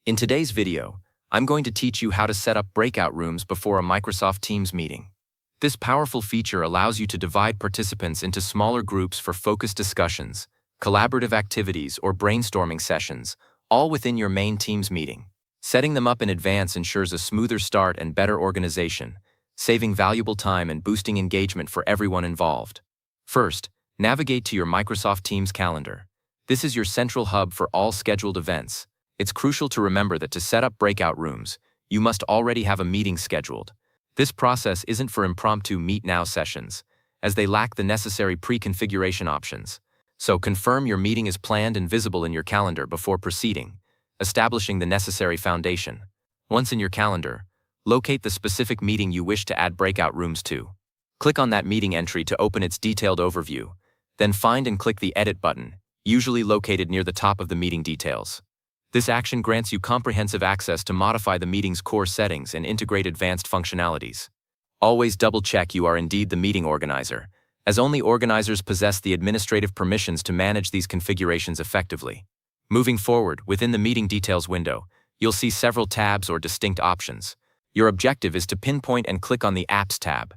In today's video, I'm going to teach you how to set up breakout rooms before a Microsoft Teams meeting. This powerful feature allows you to divide participants into smaller groups for focused discussions, collaborative activities, or brainstorming sessions, all within your main Teams meeting. Setting them up in advance ensures a smoother start and better organization, saving valuable time and boosting engagement for everyone involved. First, navigate to your Microsoft Teams calendar. This is your central hub for all scheduled events. It's crucial to remember that to set up breakout rooms, you must already have a meeting scheduled. This process isn't for impromptu Meet Now sessions, as they lack the necessary pre-configuration options. So confirm your meeting is planned and visible in your calendar before proceeding, establishing the necessary foundation. Once in your calendar, locate the specific meeting you wish to add breakout rooms to. Click on that meeting entry to open its detailed overview, then find and click the Edit button, usually located near the top of the meeting details. This action grants you comprehensive access to modify the meeting's core settings and integrate advanced functionalities. Always double-check you are indeed the meeting organizer, as only organizers possess the administrative permissions to manage these configurations effectively. Moving forward, within the meeting details window, you'll see several tabs or distinct options. Your objective is to pinpoint and click on the Apps tab.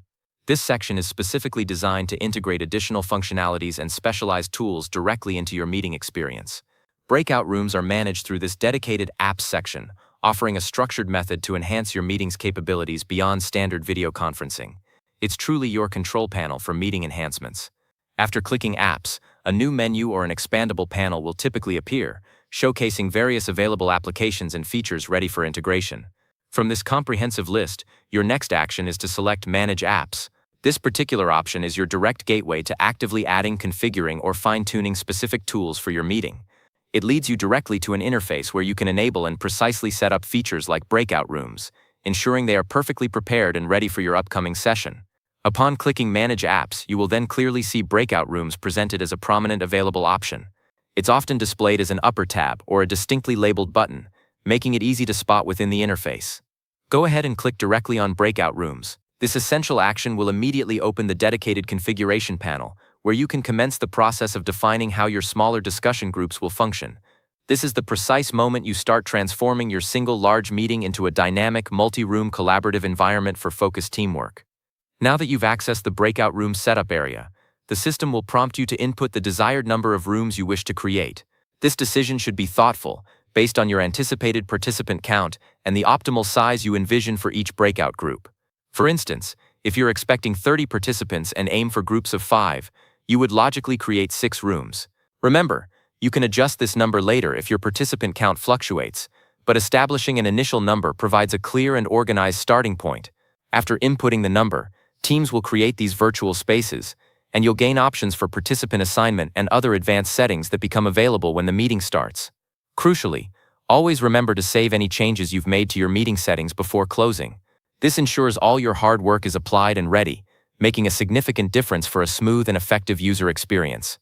This section is specifically designed to integrate additional functionalities and specialized tools directly into your meeting experience. Breakout rooms are managed through this dedicated Apps section, offering a structured method to enhance your meeting's capabilities beyond standard video conferencing. It's truly your control panel for meeting enhancements. After clicking Apps, a new menu or an expandable panel will typically appear, showcasing various available applications and features ready for integration. From this comprehensive list, your next action is to select Manage Apps. This particular option is your direct gateway to actively adding, configuring, or fine-tuning specific tools for your meeting. It leads you directly to an interface where you can enable and precisely set up features like breakout rooms, ensuring they are perfectly prepared and ready for your upcoming session. Upon clicking Manage Apps, you will then clearly see breakout rooms presented as a prominent available option. It's often displayed as an upper tab or a distinctly labeled button, making it easy to spot within the interface. Go ahead and click directly on Breakout Rooms. This essential action will immediately open the dedicated configuration panel, where you can commence the process of defining how your smaller discussion groups will function. This is the precise moment you start transforming your single large meeting into a dynamic, multi-room collaborative environment for focused teamwork. Now that you've accessed the breakout room setup area, the system will prompt you to input the desired number of rooms you wish to create. This decision should be thoughtful, based on your anticipated participant count and the optimal size you envision for each breakout group. For instance, if you're expecting 30 participants and aim for groups of 5, you would logically create 6 rooms. Remember, you can adjust this number later if your participant count fluctuates, but establishing an initial number provides a clear and organized starting point. After inputting the number, teams will create these virtual spaces, and you'll gain options for participant assignment and other advanced settings that become available when the meeting starts. Crucially, always remember to save any changes you've made to your meeting settings before closing. This ensures all your hard work is applied and ready, making a significant difference for a smooth and effective user experience.